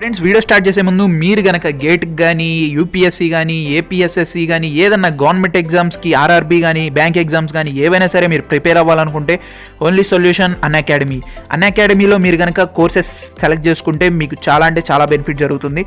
Friends, video start చేసే ముందు మీరు గనక గేట్కి కానీ యూపీఎస్సీ కానీ ఏపీఎస్ఎస్సి కానీ ఏదన్నా గవర్నమెంట్ ఎగ్జామ్స్కి ఆర్ఆర్బీ కానీ బ్యాంక్ ఎగ్జామ్స్ కానీ ఏవైనా సరే మీరు ప్రిపేర్ అవ్వాలనుకుంటే ఓన్లీ సొల్యూషన్ అన్అకాడమీలో మీరు కనుక కోర్సెస్ సెలెక్ట్ చేసుకుంటే మీకు చాలా అంటే చాలా బెనిఫిట్ జరుగుతుంది.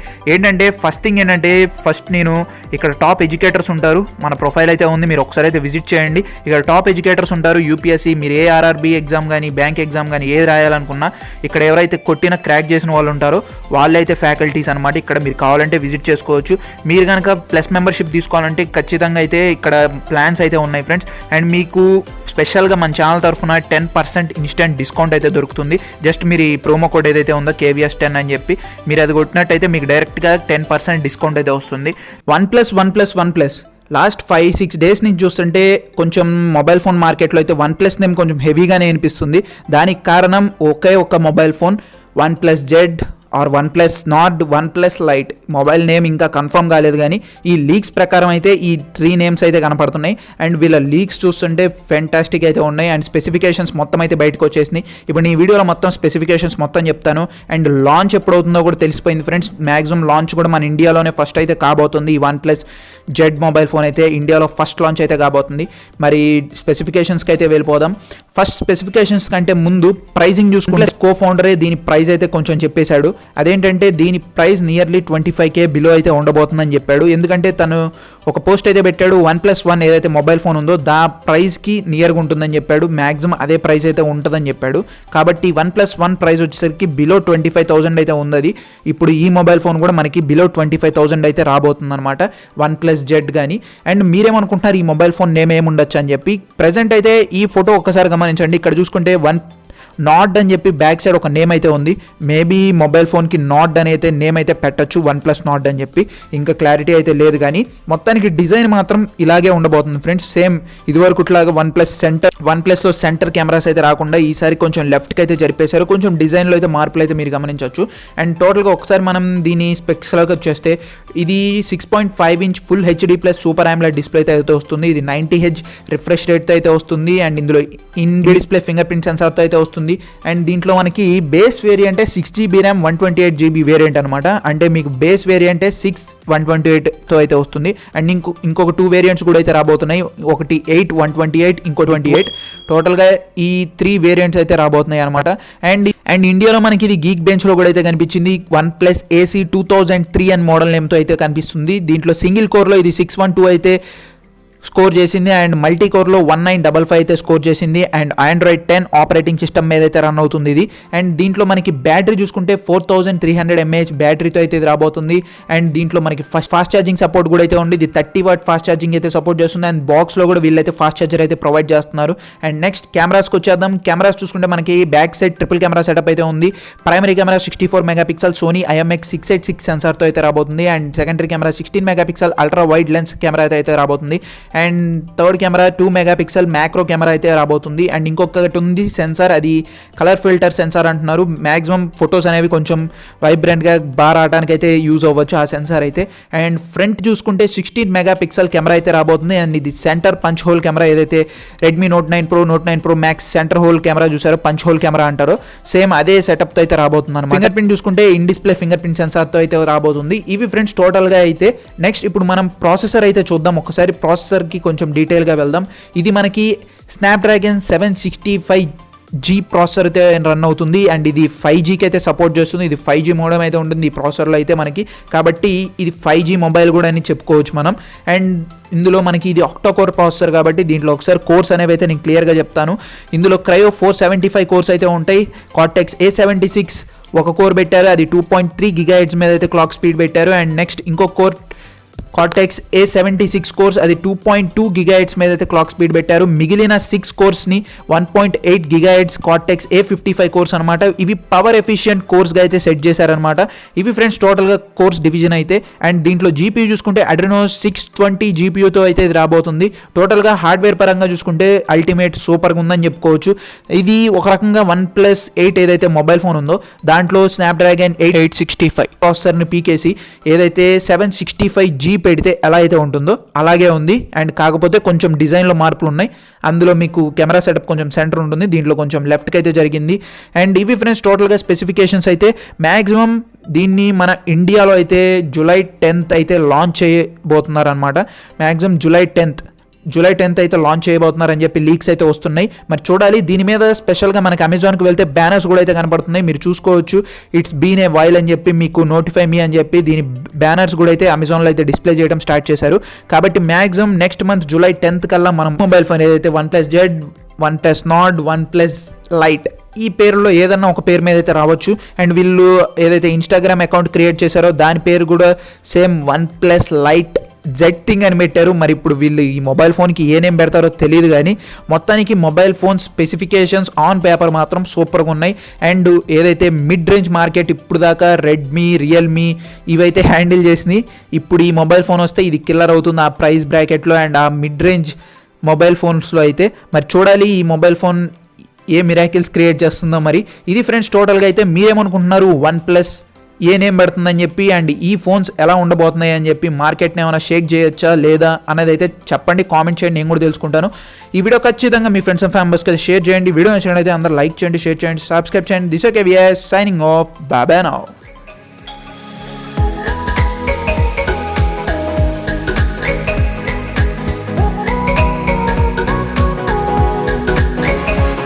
ఫస్ట్ నేను ఇక్కడ టాప్ ఎడ్యుకేటర్స్ ఉంటారు, మన ప్రొఫైల్ అయితే ఉంది, మీరు ఒకసారి అయితే విజిట్ చేయండి. ఇక్కడ టాప్ ఎడ్యుకేటర్స్ ఉంటారు. యూపీఎస్సీ మీరు ఏ ఆర్ఆర్బీ ఎగ్జామ్ కానీ బ్యాంక్ ఎగ్జామ్ కానీ ఏది రాయాలనుకున్నా ఇక్కడ ఎవరైతే క్రాక్ చేసిన వాళ్ళు ఉంటారో వాళ్ళైతే ఫ్యాకల్టీస్ అనమాట. ఇక్కడ మీరు కావాలంటే విజిట్ చేసుకోవచ్చు. మీరు కనుక ప్లస్ మెంబర్షిప్ తీసుకోవాలంటే ఖచ్చితంగా అయితే ఇక్కడ ప్లాన్స్ అయితే ఉన్నాయి ఫ్రెండ్స్. అండ్ మీకు స్పెషల్గా మన ఛానల్ తరఫున 10% ఇన్స్టెంట్ డిస్కౌంట్ అయితే దొరుకుతుంది. జస్ట్ మీరు ఈ ప్రోమో కోడ్ ఏదైతే ఉందో KVS10 అని చెప్పి మీరు అది కొట్టినట్టయితే మీకు డైరెక్ట్గా 10% డిస్కౌంట్ అయితే వస్తుంది. వన్ ప్లస్ లాస్ట్ 5-6 డేస్ నుంచి చూస్తుంటే కొంచెం మొబైల్ ఫోన్ మార్కెట్లో అయితే OnePlus నేమ్ కొంచెం హెవీగానే అనిపిస్తుంది. దానికి కారణం ఒకే ఒక mobile phone OnePlus Z or OnePlus Nord, OnePlus Lite. Mobile name ఇంకా కన్ఫర్మ్ కాలేదు, కానీ ఈ లీక్స్ ప్రకారం అయితే ఈ 3 నేమ్స్ అయితే కనపడుతున్నాయి. అండ్ వీళ్ళ లీక్స్ చూస్తుంటే ఫెంటాస్టిక్ అయితే ఉన్నాయి. అండ్ స్పెసిఫికేషన్స్ మొత్తం అయితే బయటకు వచ్చేసినాయి. ఇప్పుడు ఈ వీడియోలో మొత్తం స్పెసిఫికేషన్స్ మొత్తం చెప్తాను. అండ్ లాంచ్ ఎప్పుడు అవుతుందో కూడా తెలిసిపోయింది ఫ్రెండ్స్. మ్యాక్సిమం లాంచ్ కూడా మన ఇండియాలోనే ఫస్ట్ అయితే కాబోతుంది. ఈ OnePlus Z మొబైల్ ఫోన్ అయితే ఇండియాలో ఫస్ట్ లాంచ్ అయితే కాబోతుంది. మరి స్పెసిఫికేషన్స్కి అయితే వెళ్ళిపోదాం. ఫస్ట్ స్పెసిఫికేషన్స్ కంటే ముందు ప్రైజింగ్ చూసుకుంటే కో ఫౌండరే దీని ప్రైస్ అయితే కొంచెం చెప్పేశాడు. అదేంటంటే దీని ప్రైస్ నియర్లీ 25K బిలో అయితే ఉండబోతుందని చెప్పాడు. ఎందుకంటే తను ఒక పోస్ట్ అయితే పెట్టాడు, OnePlus One ఏదైతే మొబైల్ ఫోన్ ఉందో దా ప్రైస్కి నియర్గా ఉంటుందని చెప్పాడు. మ్యాక్సిమం అదే ప్రైస్ అయితే ఉంటుందని చెప్పాడు. కాబట్టి OnePlus One ప్రైస్ వచ్చేసరికి బిలో 25,000 అయితే ఉంది. ఇప్పుడు ఈ మొబైల్ ఫోన్ కూడా మనకి బిలో 25,000 అయితే రాబోతుంది అనమాట, OnePlus Z కానీ. అండ్ మీరేమనుకుంటున్నారు ఈ మొబైల్ ఫోన్ నేమ్ ఏముండొచ్చు అని చెప్పి. ప్రజెంట్ అయితే ఈ ఫోటో ఒక్కసారి గమనించండి. ఇక్కడ చూసుకుంటే నాడ్ అని చెప్పి బ్యాక్ సైడ్ ఒక నేమ్ అయితే ఉంది. మేబీ మొబైల్ ఫోన్కి నాడ్ అని అయితే నేమ్ అయితే పెట్టచ్చు, OnePlus నాడ్ అని చెప్పి. ఇంకా క్లారిటీ అయితే లేదు, కానీ మొత్తానికి డిజైన్ మాత్రం ఇలాగే ఉండబోతుంది ఫ్రెండ్స్. సేమ్ ఇదివరకుట్లాగా OnePlusలో సెంటర్ కెమెరాస్ అయితే రాకుండా ఈసారి కొంచెం లెఫ్ట్కి అయితే జరిపేశారు. కొంచెం డిజైన్లో అయితే మార్పులు అయితే మీరు గమనించవచ్చు. అండ్ టోటల్గా ఒకసారి మనం దీని స్పెక్స్లోకి వచ్చేస్తే ఇది 6.5 inch full HD+ super AMOLED display అయితే వస్తుంది. ఇది 90Hz రిఫ్రెష్ రేట్తో అయితే వస్తుంది. అండ్ ఇందులో ఇన్ డిస్ప్లే ఫింగర్ ప్రింట్ సెన్సార్తో అయితే వస్తుంది. అండ్ దీంట్లో మనకి base వేరియంటే 6GB RAM 128GB variant అనమాట. అంటే మీకు బేస్ వేరియంటే 6 128తో అయితే వస్తుంది. అండ్ ఇంకొక 2 వేరియంట్స్ కూడా అయితే రాబోతున్నాయి. ఒకటి 8 128, ఇంకో 28. టోటల్గా ఈ 3 వేరియంట్స్ అయితే రాబోతున్నాయి అనమాట. అండ్ ఇండియాలో మనకి ఇది గీక్ బెంచ్లో కూడా అయితే కనిపించింది. OnePlus AC 2003 అని మోడల్ నేమ్తో అయితే కనిపిస్తుంది. దీంట్లో సింగిల్ కోర్లో ఇది 612 అయితే స్కోర్ చేసింది. అండ్ మల్టీ కోర్లో 1955 అయితే స్కోర్ చేసింది. అండ్ Android 10 ఆపరేటింగ్ సిస్టమ్ మీద అయితే రన్ అవుతుంది ఇది. అండ్ దీంట్లో మనకి బ్యాటరీ చూసుకుంటే 4300 mAh బ్యాటరీతో అయితే ఇది రాబోతుంది. అండ్ దీంట్లో మనకి ఫాస్ట్ ఛార్జింగ్ సపోర్ట్ కూడా అయితే ఉంది. ఇది 30W ఫాస్ట్ ఛార్జింగ్ అయితే సపోర్ట్ చేస్తుంది. అండ్ బాక్స్లో కూడా వీళ్ళైతే ఫాస్ట్ ఛార్జర్ అయితే ప్రొవైడ్ చేస్తున్నారు. అండ్ నెక్స్ట్ కెమెరాస్కి వచ్చేద్దాం. కెమెరాస్ చూసుకుంటే మనకి back side triple camera setup అయితే ఉంది. Primary camera 64 MP Sony IMX686 సెన్సార్తో అయితే రాబోతుంది. And secondary camera 16 MP ultra wide lens camera అయితే రాబోతుంది. And third camera 2 MP macro camera అయితే రాబోతుంది. అండ్ ఇంకొకటి ఉంది సెన్సార్, అది కలర్ ఫిల్టర్ సెన్సార్ అంటున్నారు. మ్యాక్సిమం ఫొటోస్ అనేవి కొంచెం వైబ్రెంట్గా బాగా రావడానికి అయితే యూజ్ అవ్వచ్చు ఆ సెన్సార్ అయితే. అండ్ ఫ్రంట్ చూసుకుంటే 16 MP కెమెరా అయితే రాబోతుంది. అండ్ ఇది సెంటర్ పంచ్ హోల్ కెమెరా, ఏదైతే Redmi Note 9 Pro Max centre hole camera చూసారో, పంచ్ హోల్ కెమెరా అంటారు, సేమ్ అదే సెటప్తో అయితే రాబోతుంది అనమాట. ఫింగర్ ప్రింట్ చూసుకుంటే ఇన్ డిస్ప్లే ఫింగర్ ప్రింట్ సెన్సార్తో అయితే రాబోతుంది. ఇవి ఫ్రెండ్స్ టోటల్గా అయితే. నెక్స్ట్ ఇప్పుడు మనం ప్రాసెసర్ అయితే చూద్దాం. ఒకసారి ప్రాసెసర్కి కొంచెం డీటెయిల్గా వెళ్దాం. ఇది మనకి స్నాప్డ్రాగన్ 765G ప్రాసెసర్ అయితే రన్ అవుతుంది. అండ్ ఇది 5Gకి అయితే సపోర్ట్ చేస్తుంది. ఇది 5G మోడమ్ అయితే ఉంటుంది ఈ ప్రాసెసర్లో అయితే మనకి. కాబట్టి ఇది 5G మొబైల్ కూడా అని చెప్పుకోవచ్చు మనం. అండ్ ఇందులో మనకి ఇది ఆక్టోకోర్ ప్రాసెసర్ కాబట్టి దీంట్లో ఒకసారి కోర్స్ అనేవి అయితే నేను క్లియర్గా చెప్తాను. ఇందులో క్రయో 475 కోర్స్ అయితే ఉంటాయి. కార్టెక్స్ A76 ఒక కోర్ పెట్టారు, అది 2.3 GHz మీద అయితే క్లాక్ స్పీడ్ పెట్టారు. అండ్ నెక్స్ట్ ఇంకో కోర్ కార్టెక్స్ A76 కోర్స్, అది 2.2 GHz మీద అయితే క్లాక్ స్పీడ్ పెట్టారు. మిగిలిన 6 కోర్స్ని 1.8 GHz కార్టెక్స్ A55 కోర్స్ అనమాట. ఇవి పవర్ ఎఫిషియంట్ కోర్స్గా అయితే సెట్ చేశారనమాట. ఇవి ఫ్రెండ్స్ టోటల్గా కోర్స్ డివిజన్ అయితే. అండ్ దీంట్లో GPU చూసుకుంటే Adreno 620 GPUతో అయితే ఇది రాబోతుంది. టోటల్గా హార్డ్వేర్ పరంగా చూసుకుంటే అల్టిమేట్ సూపర్గా ఉందని చెప్పుకోవచ్చు. ఇది ఒక రకంగా OnePlus 8 ఏదైతే మొబైల్ ఫోన్ ఉందో దాంట్లో స్నాప్డ్రాగన్ 865 ప్రాసెసర్ని పీకేసి ఏదైతే 765G పెడితే ఎలా అయితే ఉంటుందో అలాగే ఉంది. అండ్ కాకపోతే కొంచెం డిజైన్లో మార్పులు ఉన్నాయి. అందులో మీకు కెమెరా సెటప్ కొంచెం సెంటర్ ఉంటుంది, దీంట్లో కొంచెం లెఫ్ట్కి అయితే జరిగింది. అండ్ ఇవి ఫ్రెండ్స్ టోటల్గా స్పెసిఫికేషన్స్ అయితే. మ్యాక్సిమం దీన్ని మన ఇండియాలో అయితే జూలై 10th అయితే లాంచ్ చేయబోతున్నారు అనమాట. మ్యాక్సిమం జూలై 10th అయితే లాంచ్ చేయబోతున్నారని చెప్పి లీక్స్ అయితే వస్తున్నాయి. మరి చూడాలి. దీని మీద స్పెషల్గా మనకి అమెజాన్కి వెళ్తే బ్యానర్స్ కూడా అయితే కనపడుతున్నాయి, మీరు చూసుకోవచ్చు. ఇట్స్ బీన్ ఏ వైల్ అని చెప్పి, మీకు నోటిఫై మీ అని చెప్పి దీని బ్యానర్స్ కూడా అయితే అమెజాన్లో అయితే డిస్ప్లే చేయడం స్టార్ట్ చేశారు. కాబట్టి maximum next month July 10th కల్లా మనం మొబైల్ ఫోన్ ఏదైతే OnePlus Z, OnePlus Nord, OnePlus Lite ఈ పేరులో ఏదన్నా ఒక పేరు మీద అయితే రావచ్చు. అండ్ వీళ్ళు ఏదైతే ఇన్స్టాగ్రామ్ అకౌంట్ క్రియేట్ చేశారో దాని పేరు కూడా సేమ్ OnePlus Lite Z అని పెట్టారు. మరి ఇప్పుడు వీళ్ళు ఈ మొబైల్ ఫోన్కి ఏ నేమ్ పెడతారో తెలియదు, కానీ మొత్తానికి mobile phone specifications on paper మాత్రం సూపర్గా ఉన్నాయి. అండ్ ఏదైతే మిడ్ రేంజ్ మార్కెట్ ఇప్పుడు దాకా రెడ్మీ, రియల్మీ ఇవైతే హ్యాండిల్ చేసింది, ఇప్పుడు ఈ మొబైల్ ఫోన్ వస్తే ఇది కిల్లర్ అవుతుంది ఆ ప్రైస్ బ్రాకెట్లో అండ్ ఆ మిడ్ రేంజ్ మొబైల్ ఫోన్స్లో అయితే. మరి చూడాలి ఈ మొబైల్ ఫోన్ ఏ మిరాకిల్స్ క్రియేట్ చేస్తుందో. మరి ఇది ఫ్రెండ్స్ టోటల్గా అయితే మీరేమనుకుంటున్నారు, OnePlus ఏ నేమ్ పెడుతుందని చెప్పి అండ్ ఈ ఫోన్స్ ఎలా ఉండబోతున్నాయి అని చెప్పి మార్కెట్ని ఏమైనా షేక్ చేయొచ్చా లేదా అనేది అయితే చెప్పండి, కామెంట్ చేయండి, నేను కూడా తెలుసుకుంటాను. ఈ వీడియో ఖచ్చితంగా మీ ఫ్రెండ్స్ అండ్ ఫ్యామిలీస్కి అయితే షేర్ చేయండి. వీడియో నచ్చినట్లయితే అందరూ లైక్ చేయండి, షేర్ చేయండి, సబ్స్క్రైబ్ చేయండి. This okay VS signing off, bye now.